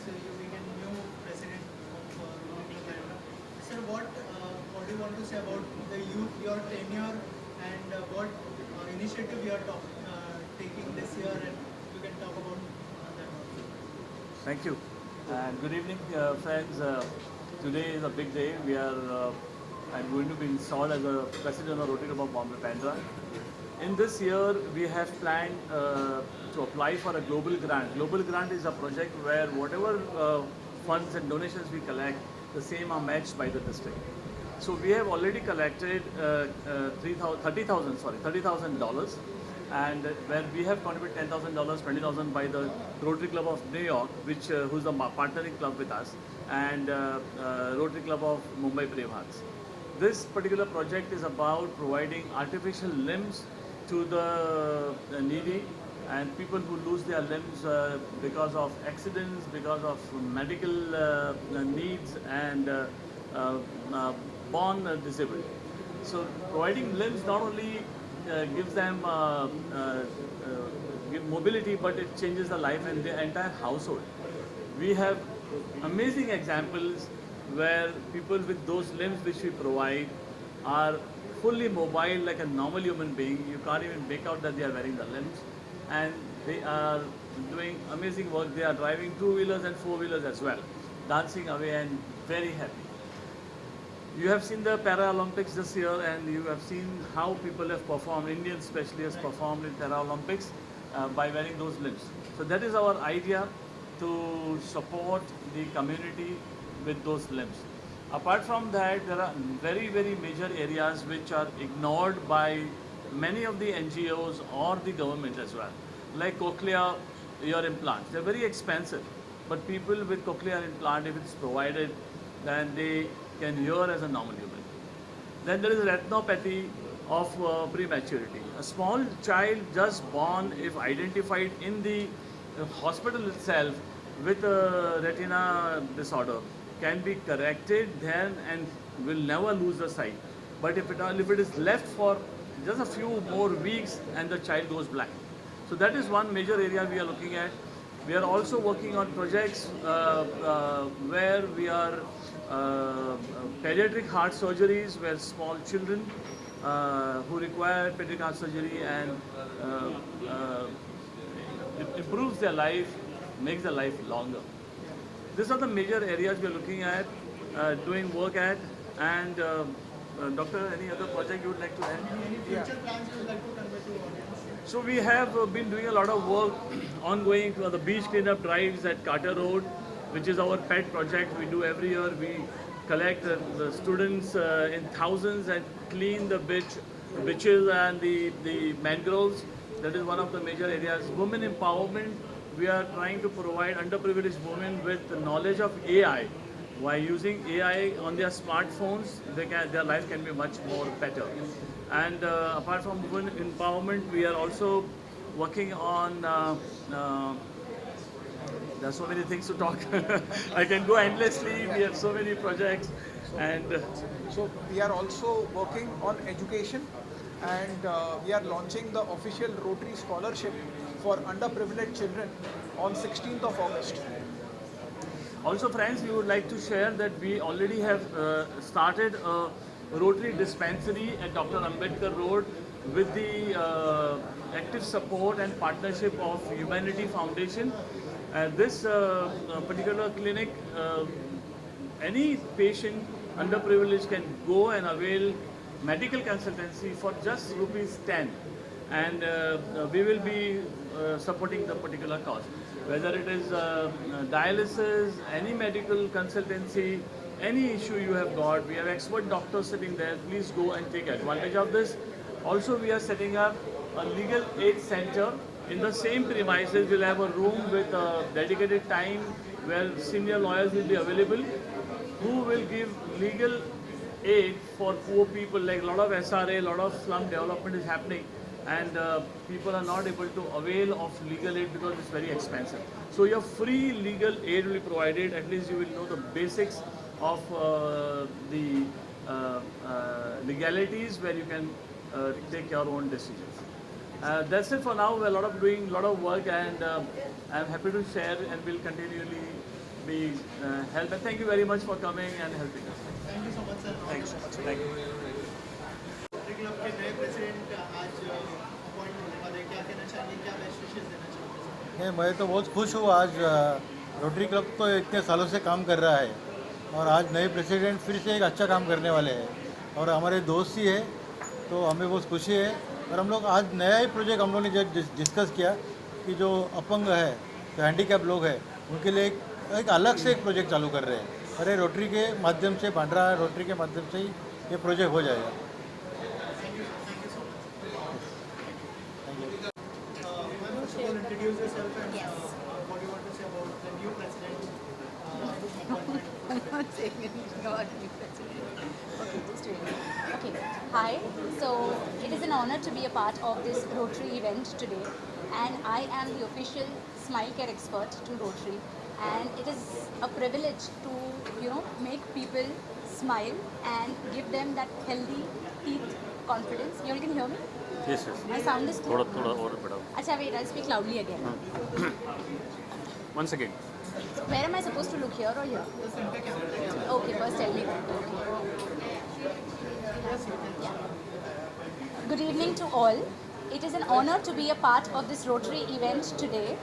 since you became new president of Rotary Club Canada. Sir, what do you want to say about the youth, your tenure, and what initiative you are taking this year, and you can talk about that also. Thank you. And good evening, friends. Today is a big day. I'm going to be installed as a president of Rotary Club of Bombay Bandra. In this year, we have planned to apply for a global grant. Global grant is a project where whatever funds and donations we collect, the same are matched by the district. So we have already collected $30,000, and where we have contributed $10,000, $20,000 by the Rotary Club of New York, who's a partnering club with us, and Rotary Club of Mumbai Brevhearts. This particular project is about providing artificial limbs to the needy and people who lose their limbs because of accidents, because of medical needs, and uh, born disabled. So providing limbs not only gives them give mobility, but it changes the life and the entire household. We have amazing examples where people with those limbs which we provide are fully mobile like a normal human being. You can't even make out that they are wearing the limbs, and they are doing amazing work. They are driving two-wheelers and four-wheelers as well, dancing away and very happy. You have seen the Paralympics this year, and you have seen how people have performed, Indians especially has performed in Paralympics by wearing those limbs. So that is our idea, to support the community with those limbs. Apart from that, there are very, very major areas which are ignored by many of the NGOs or the government as well, like cochlear ear implants. They're very expensive, but people with cochlear implant, if it's provided, then they can hear as a normal human. Then there is retinopathy of prematurity. A small child just born, if identified in the hospital itself with a retina disorder, can be corrected then and will never lose the sight. But if it is left for just a few more weeks and the child goes blind. So that is one major area we are looking at. We are also working on projects where we are pediatric heart surgeries, where small children who require pediatric heart surgery, and it improves their life, makes their life longer. These are the major areas we are looking at, doing work at, and Doctor, any other project you would like to add? Any future plans you would like to convey to audience? So we have been doing a lot of work ongoing for the beach cleanup drives at Carter Road, which is our pet project we do every year. We collect the students in thousands and clean the beaches and the mangroves. That is one of the major areas. Women empowerment, we are trying to provide underprivileged women with the knowledge of AI. By using AI on their smartphones, their life can be much more better. And apart from women empowerment, we are also working on there are so many things to talk. I can go endlessly. We have so many projects, and So we are also working on education, and we are launching the official Rotary Scholarship for underprivileged children on 16th of August. also, friends, we would like to share that we already have started a Rotary dispensary at Dr. Ambedkar Road with the active support and partnership of Humanity Foundation. This particular clinic, any patient underprivileged can go and avail medical consultancy for just rupees 10, and we will be supporting the particular cause. Whether it is dialysis, any medical consultancy, any issue you have got, we have expert doctors sitting there. Please go and take advantage of this. Also, we are setting up a legal aid center in the same premises. We'll have a room with a dedicated time where senior lawyers will be available, who will give legal aid for poor people. Like a lot of SRA, a lot of slum development is happening, and people are not able to avail of legal aid because it's very expensive. So your free legal aid will be provided. At least you will know the basics of the legalities where you can take your own decisions. That's it for now. We're doing a lot of work, and I'm happy to share, and will continually be help. And thank you very much for coming and helping us. Thank you so much, sir. Thanks so much. Thank you. Rotary club के नए president आज appoint होने वाले हैं। क्या कहना चाहेंगे, क्या बेस्ट विशेष देना चाहेंगे सर? नहीं, मैं तो बहुत खुश हूँ आज। रोटरी क्लब तो इतने सालों से काम कर रहा है और आज नए प्रेसिडेंट फिर से एक अच्छा काम करने वाले हैं और हमारे दोस्त ही है, तो हमें बहुत खुशी है। और हम लोग आज नया ही प्रोजेक्ट हम लोग ने डिस्कस किया कि जो अपंग है, जो हैंडीकैप लोग हैं, उनके लिए एक अलग से एक प्रोजेक्ट चालू कर रहे हैं। अरे रोटरी के माध्यम से, बांद्रा रोटरी के माध्यम से ही ये प्रोजेक्ट हो जाएगा। First of all, introduce yourself and what you want to say about the new president. I'm not saying anything about new president. Okay, just wait. Okay, hi. So it is an honor to be a part of this Rotary event today, and I am the official Smile Care expert to Rotary, and it is a privilege to make people smile and give them that healthy teeth confidence. You all can hear me? Yes, yes. My sound is clear. थोड़ा और बढ़ाओ. Acha, wait. I'll speak loudly again. Once again. Where am I supposed to look, here or here? Okay, first tell me that. Yeah. Good evening to all. It is an honor to be a part of this Rotary event today.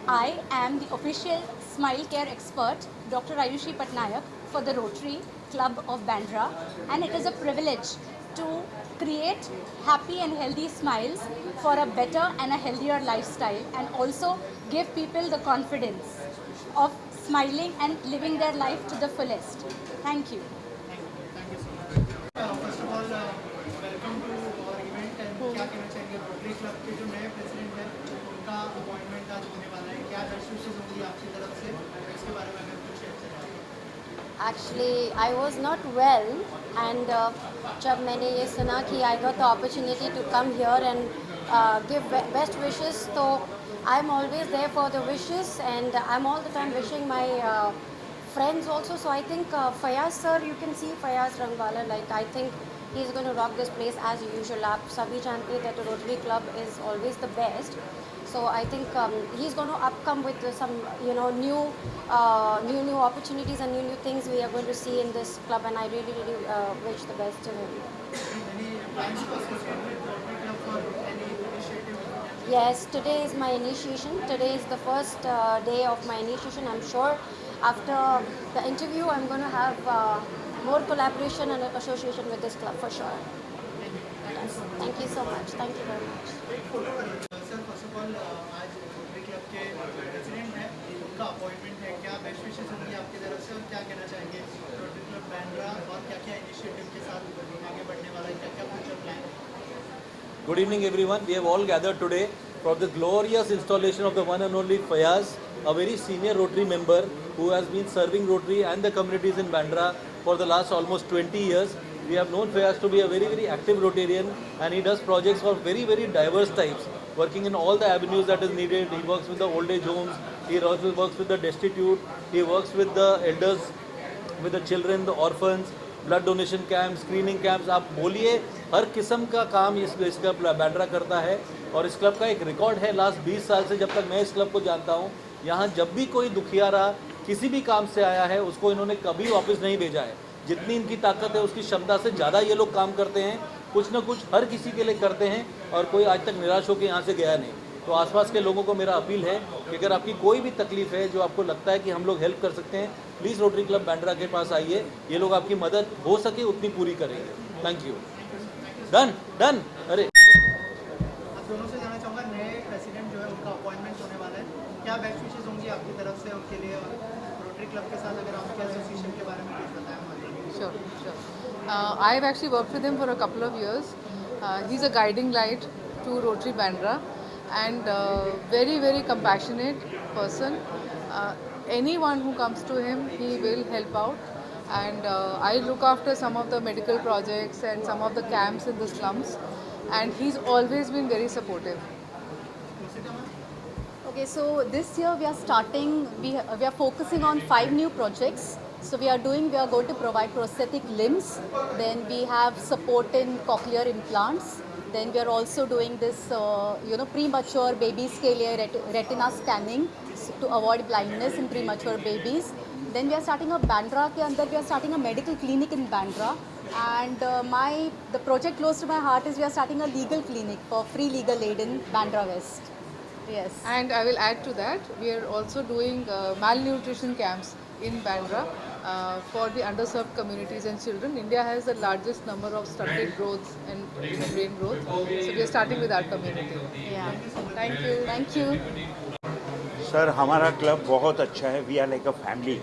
I am the official Smile Care expert, Dr. Ayushi Patnaik, for the Rotary Club of Bandra, and it is a privilege to create happy and healthy smiles for a better and a healthier lifestyle, and also give people the confidence of smiling and living their life to the fullest. Thank you. First of all, welcome to our event and क्या कहना चाहेंगे rotary club के जो नए president हैं उनका appointment आज होने वाला है। क्या बेस्ट विशेष होंगी आपकी तरफ से, इसके बारे में अगर कुछ शेयर करें। Actually, I was not well, and जब मैंने ये सुना कि I got the opportunity to come here and give best wishes, so I'm always there for the wishes, and I'm all the time wishing my friends also. So I think Fayaz sir, you can see Fayaz Rangwala, like I think he's going to rock this place as usual. आप सभी जानते हैं that the Rotary Club is always the best. So I think he's going to come with some new opportunities and new things we are going to see in this club, and I really wish the best to him. Any plans to associate with Rotary Club for any initiative? Yes, today is my initiation. Today is the first day of my initiation. I'm sure after the interview I'm going to have more collaboration and association with this club for sure. Yes. Thank you so much. Thank you very much. Sir, first of all आज rotary club के president हैं, उनका appointment है। क्या best विशेष होंगी आपकी तरफ से और क्या कहना चाहेंगे रोटरी क्लब बैंड्रा और क्या क्या इनिशिएटिव के साथ आगे बढ़ने वाला है, क्या क्या फ्यूचर प्लान है? Good evening everyone. We have all gathered today for the glorious installation of the one and only Fayaz, a very senior Rotary member who has been serving Rotary and the communities in Bandra for the last almost 20 years. We have known Fayaz to be a very active Rotarian, and he does projects for very diverse types, working in all the avenues that is needed. He works with the old age homes, he works with the destitute, he works with the elders, with the children, the orphans, blood donation camp, screening camps, आप बोलिए हर किस्म का काम इस club Bandra करता है। और इस क्लब का एक रिकॉर्ड है लास्ट 20 साल से, जब तक मैं इस क्लब को जानता हूँ, यहाँ जब भी कोई दुखियारा किसी भी काम से आया है उसको इन्होंने कभी वापस नहीं भेजा है। जितनी इनकी ताकत है उसकी क्षमता से ज़्यादा ये लोग काम करते हैं, कुछ ना कुछ हर किसी के लिए करते हैं और कोई आज तक निराश होकर यहाँ से गया नहीं। तो आसपास के लोगों को मेरा अपील है कि अगर आपकी कोई भी तकलीफ है जो आपको लगता है कि हम लोग हेल्प कर सकते हैं, प्लीज़ रोटरी क्लब बैंड्रा के पास आइए, ये लोग आपकी मदद हो सके उतनी पूरी करेंगे। Thank you. डन। अरे आप दोनों से जानना चाहूँगा, नए प्रेसिडेंट जो है उनका अपॉइंटमेंट होने वाला है, क्या बेस्ट विशेष होंगी आपकी तरफ से उनके लिए और रोटरी क्लब के साथ अगर आपके एसोसिएशन के बारे में कुछ बताएं हमारे। Sure. I've actually worked with him for a couple of years. He's a guiding light to Rotary Bandra, and very compassionate person. Anyone who comes to him, he will help out. And I look after some of the medical projects and some of the camps in the slums, and he's always been very supportive. Okay, so this year we are starting, we are focusing on 5 new projects. So we are going to provide prosthetic limbs, then we have support in cochlear implants, then we are also doing this, premature babies के लिए retina scanning to avoid blindness in premature babies. Then we are starting a Bandra ke andar, we are starting a medical clinic in Bandra. And the project close to my heart is we are starting a legal clinic for free legal aid in Bandra West. Yes. And I will add to that, we are also doing malnutrition camps in Bandra for the underserved communities and children. India has the largest number of stunted growth and brain growth. So we are starting with our community. Yeah. Thank you. Thank you. Sir हमारा club बहुत अच्छा है. We are like a family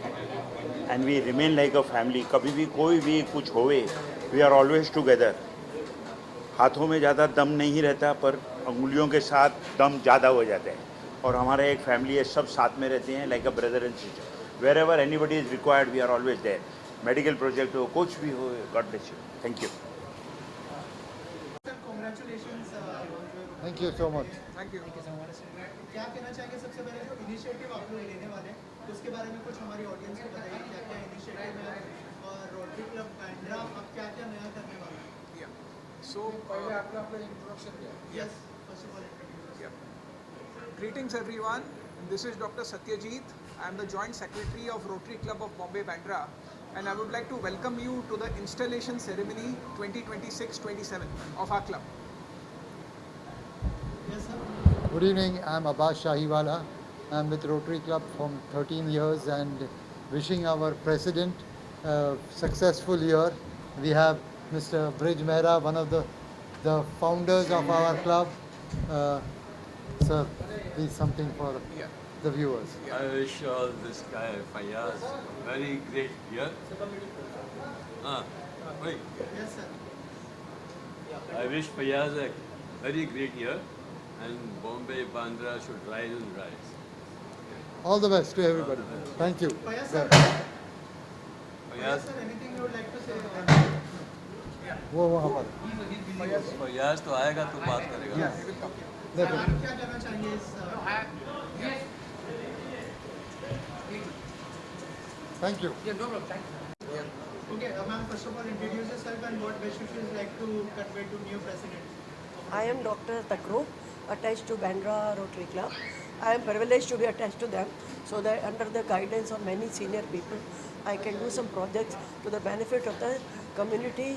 and we remain like a family. कभी भी कोई भी कुछ होवे वी आर ऑलवेज टुगेदर. हाथों में ज़्यादा दम नहीं रहता पर उंगलियों के साथ दम ज़्यादा हो जाता है. और हमारा एक फैमिली है, सब साथ में रहते हैं like a brother and sister. Wherever anybody is required we are always there. Medical project हो, कुछ भी हो, God bless you. Thank you. Sir congratulations. Thank you so much. Thank you. क्या कहना चाहेंगे सबसे पहले जो इनिशिएटिव आप लोग लेने वाले हैं उसके बारे में कुछ हमारी ऑडियंस को बताइए. क्या क्या इनिशिएटिव है और रोटरी क्लब बैंड्रा आप क्या क्या नया करने वाले हैं? Yeah. So, yes first of all yeah. Greetings everyone. This is Dr. Satyajit. I am the Joint Secretary of Rotary Club of Bombay Bandra, and I would like to welcome you to the installation ceremony 2026-27 of our club. Yes sir. Good evening, I'm Abbas Shahiwala. I'm with Rotary Club for 13 years and wishing our president a successful year. We have Mr. Brij Mehra, one of the founders of our club. Sir, please something for Yeah. the viewers. I wish all this guy Fayaz very great year. Wait. Yes sir. I wish Fayaz a very great year, and Bombay Bandra should rise and rise. All the best to everybody. Thank you. Fayaz sir. Yeah. Fayaz sir, anything you would like to say? वो वहाँ पर. Fayaz तो आएगा तो बात करेगा. Yeah, he will come. देखो. आप क्या कहना चाहेंगे इस Thank you. Okay, ma'am, first of all, introduce yourself and what best wishes you like to convey to new president. I am Dr. Takro, attached to Bandra Rotary Club. I am privileged to be attached to them so that under the guidance of many senior people, I can do some projects to the benefit of the community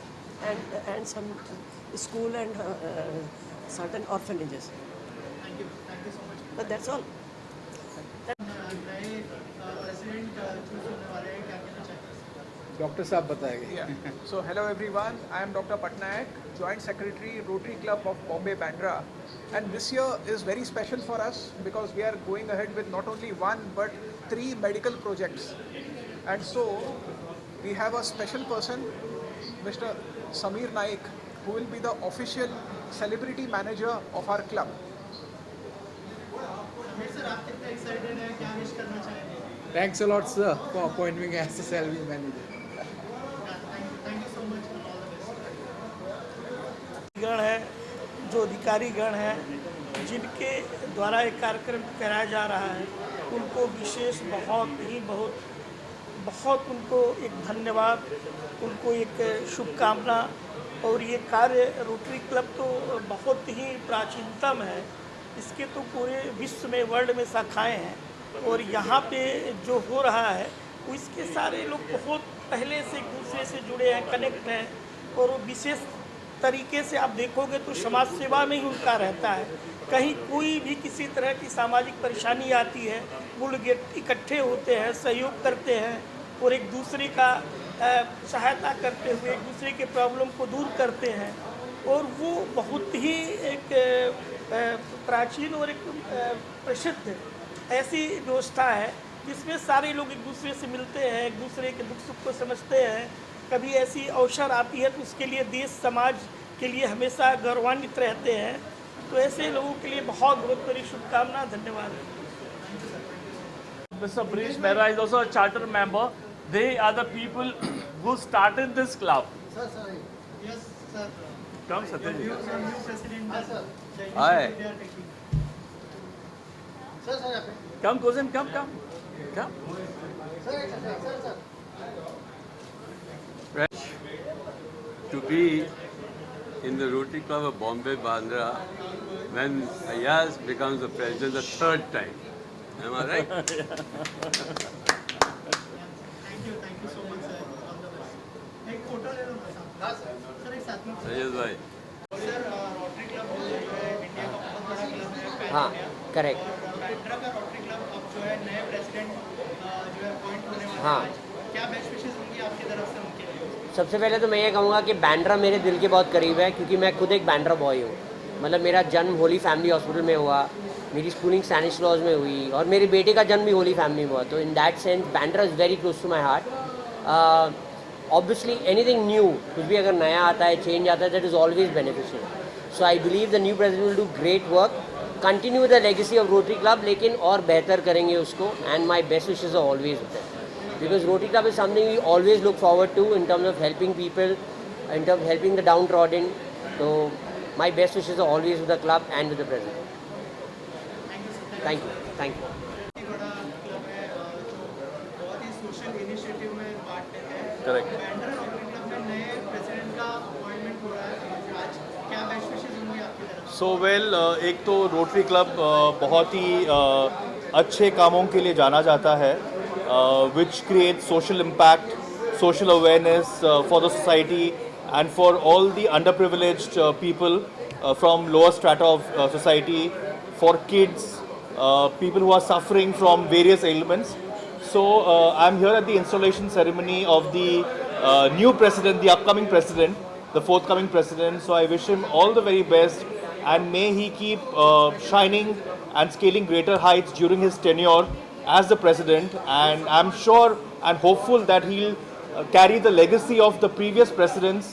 and some school and certain orphanages. Thank you so much. But that's all. नए president choose होने वाले हैं, क्या कहना चाहेंगे? Doctor साहब बताएंगे. Yeah. So hello everyone. I am Dr. Patnaik, Joint Secretary Rotary Club of Bombay Bandra, and this year is very special for us because we are going ahead with not only one but 3 medical projects. And so we have a special person, Mr. Samir Naik, who will be the official celebrity manager of our club. Sameer sir, आप कितने excited हैं, क्या wish करना चाहेंगे? Thanks a lot, sir, for appointing me as the salary manager. Thank you so much for all the best. गण है, जो अधिकारी गण हैं, जिनके द्वारा एक कार्यक्रम कराया जा रहा है, उनको विशेष बहुत उनको एक धन्यवाद, उनको एक शुभकामना. और ये कार्य रोटरी क्लब तो बहुत ही प्राचीनतम है, इसके तो पूरे विश्व में वर्ल्ड में शाखाएं हैं. और यहाँ पे जो हो रहा है वो इसके सारे लोग बहुत पहले से एक दूसरे से जुड़े हैं, कनेक्ट हैं. और वो विशेष तरीके से आप देखोगे तो समाज सेवा में ही उनका रहता है. कहीं कोई भी किसी तरह की सामाजिक परेशानी आती है, वो लोग इकट्ठे होते हैं, सहयोग करते हैं और एक दूसरे का सहायता करते हुए एक दूसरे के प्रॉब्लम को दूर करते हैं. और वो बहुत ही एक प्राचीन और एक प्रसिद्ध ऐसी व्यवस्था है जिसमें सारे लोग एक दूसरे से मिलते हैं, एक दूसरे के दुख सुख को समझते हैं. कभी ऐसी अवसर आती है तो उसके लिए देश समाज के लिए हमेशा गौरवान्वित रहते हैं. तो ऐसे लोगों के लिए बहुत बड़ी शुभकामना. धन्यवाद. Mr. Brij Mehra is also a charter member. They are the people who started this club. Yes, sir. Come, Satyajit. New president. Hi. They are taking. Come, Kozim, come. To be in the Rotary Club of Bombay Bandra when Ayaz becomes the president the third time Am I right? Thank you so much sir. All the best. एक photo ले लो ना साथ में। Sir एक साथ में Sayed bhai. Sir rotary club जो है इंडिया का बहुत बड़ा क्लब है पैन हाँ इंडिया करेक्ट और बांद्रा का रोटरी क्लब अब जो है नए प्रेसिडेंट जो है अपॉइंट होने वाले हाँ। हैं आज। क्या बेस्ट विशेष होंगी आपकी तरफ से उनके लिए? सबसे पहले तो मैं ये कहूँगा कि बांद्रा मेरे दिल के बहुत करीब है क्योंकि मैं खुद एक बांद्रा बॉय हूँ। मतलब मेरा जन्म होली फैमिली हॉस्पिटल में हुआ, मेरी स्कूलिंग स्टैनिस्लॉज में हुई और मेरे बेटे का जन्म भी होली फैमिली में हुआ। तो in that sense Bandra is very close to my heart. Obviously anything new, कुछ भी अगर नया आता है, चेंज आता है, that is always beneficial. So I believe the new president will do great work, continue the legacy of Rotary Club, लेकिन और बेहतर करेंगे उसको। And my best wishes are always with them because Rotary Club is something we always look forward to in terms of helping people, in terms of helping the downtrodden. So my best wishes are always with the club and with the president. Thank you. Thank you. बड़ा club है जो बहुत ही social initiative में part लेते हैं। Correct. Bandra rotary club में नए president का अपॉइंटमेंट हो रहा है आज। क्या बेस्ट विशेष होंगी आपकी तरफ से? सो वेल एक तो रोटरी क्लब बहुत ही अच्छे कामों के लिए जाना जाता है, which creates social impact, social awareness for the society and for all the underprivileged people from lower strata of society, for kids, people who are suffering from various ailments. So I'm here at the installation ceremony of the new president, the upcoming president, the forthcoming president. So I wish him all the very best and may he keep shining and scaling greater heights during his tenure as the president, and I'm sure and hopeful that he'll carry the legacy of the previous presidents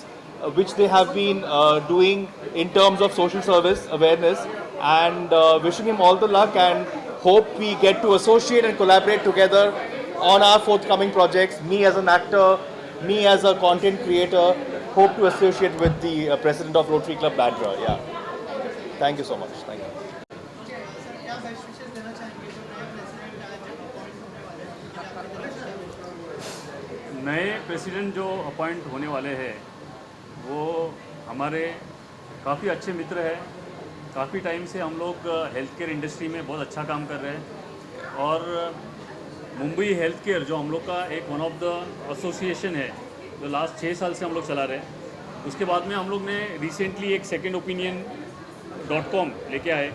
which they have been doing in terms of social service awareness, and wishing him all the luck and hope we get to associate and collaborate together on our forthcoming projects. Me as an actor, me as a content creator, hope to associate with the president of Rotary Club Bandra. Yeah. Thank you so much. Thank you. Sir क्या best विशेष देना चाहेंगे जो नए president आज appoint होने वाले हैं? क्या आपकी तरफ से? नए प्रेसिडेंट जो अपॉइंट होने वाले हैं वो हमारे काफ़ी अच्छे मित्र हैं। काफ़ी टाइम से हम लोग हेल्थ केयर इंडस्ट्री में बहुत अच्छा काम कर रहे हैं और मुंबई हेल्थ केयर जो हम लोग का एक वन ऑफ द एसोसिएशन है जो लास्ट 6 साल से हम लोग चला रहे हैं। उसके बाद में हम लोग ने रिसेंटली एक सेकेंड ओपिनियन .com लेके आए।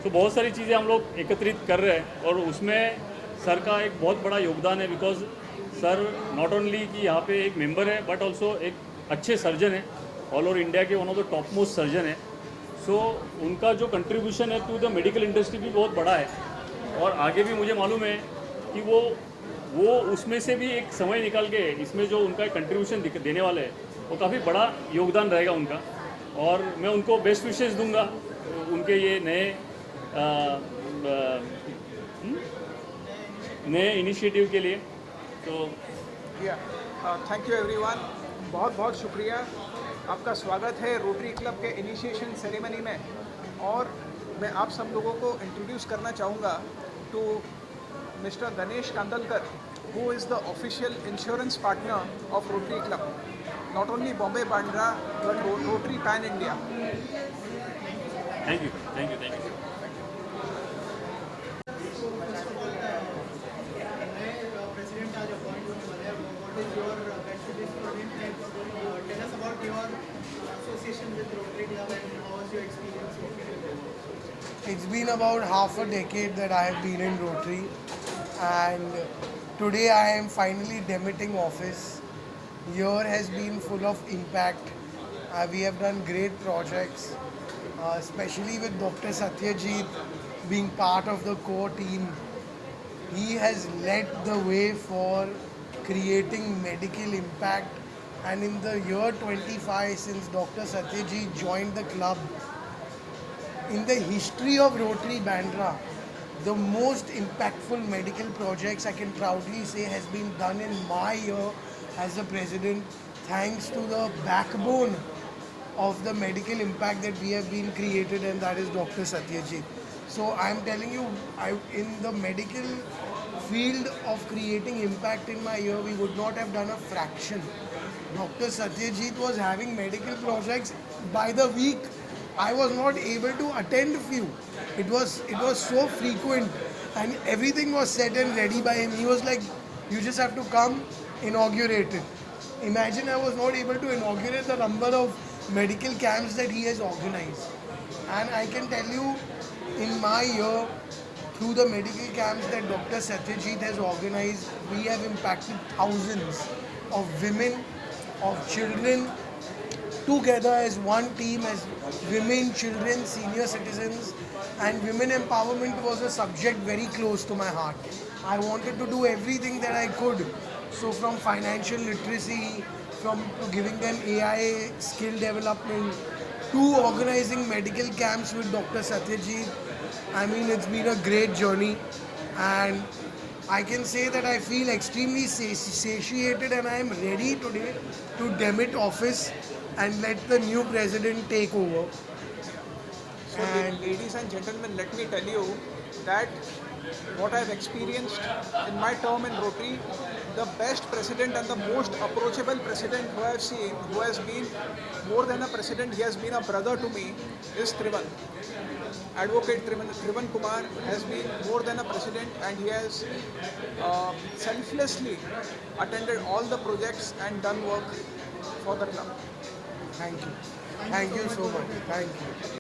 तो बहुत सारी चीज़ें हम लोग एकत्रित कर रहे हैं और उसमें सर का एक बहुत बड़ा योगदान है, बिकॉज सर नॉट ओनली कि यहाँ पे एक मेंबर है बट ऑल्सो एक अच्छे सर्जन है, ऑल ओवर इंडिया के one of the top most surgeon है। सो उनका जो कंट्रीब्यूशन है टू द मेडिकल इंडस्ट्री भी बहुत बड़ा है और आगे भी मुझे मालूम है कि वो उसमें से भी एक समय निकाल के इसमें जो उनका कंट्रीब्यूशन देने वाले हैं वो काफ़ी बड़ा योगदान रहेगा उनका, और मैं उनको बेस्ट विशेस दूंगा उनके ये नए इनिशिएटिव के लिए। तो थैंक यू एवरीवन, बहुत बहुत शुक्रिया। आपका स्वागत है रोटरी क्लब के इनिशिएशन सेरेमनी में, और मैं आप सब लोगों को इंट्रोड्यूस करना चाहूँगा to mister Ganesh Kandalkar, who is the official insurance partner of Rotary Club, not only Bombay Bandra but Rotary Pan India. Thank you thank you thank you. President आज अपॉइंट होने वाले हैं, what is your best wishes for him and tell us about your association with Rotary Club and how was your experience working with them? It's been about half a decade that I have been in Rotary, and today I am finally demitting office. Year has been full of impact. We have done great projects, especially with Dr. Satyajit being part of the core team. He has led the way for creating medical impact, and in the year 25 since Dr. Satyajit joined the club, in the history of Rotary Bandra, the most impactful medical projects I can proudly say has been done in my year as the president, thanks to the backbone of the medical impact that we have been created, and that is Dr. Satyajit. So I am telling you, in the medical field of creating impact in my year, we would not have done a fraction. Dr. Satyajit was having medical projects by the week. I was not able to attend few. It was so frequent. and everything was set and ready by him. He was like, you just have to come, inaugurate it. Imagine I was not able to inaugurate the number of medical camps that he has organized. And I can tell you, in my year, through the medical camps that Dr. Satyajit has organized, we have impacted thousands of women, of children, together as one team, as women, children, senior citizens, and women empowerment was a subject very close to my heart. I wanted to do everything that I could. So from financial literacy, from to giving them AI skill development, to organizing medical camps with Dr. Satyajit. I mean, it's been a great journey, and I can say that I feel extremely satiated, and I am ready today to demit office and let the new president take over. So, ladies and gentlemen, let me tell you that what I've experienced in my term in Rotary, the best president and the most approachable president who I've seen, who has been more than a president, he has been a brother to me, is Trivan. Advocate Trivan Kumar has been more than a president, and he has selflessly attended all the projects and done work for the club. Thank you. Thank you so much. Thank you.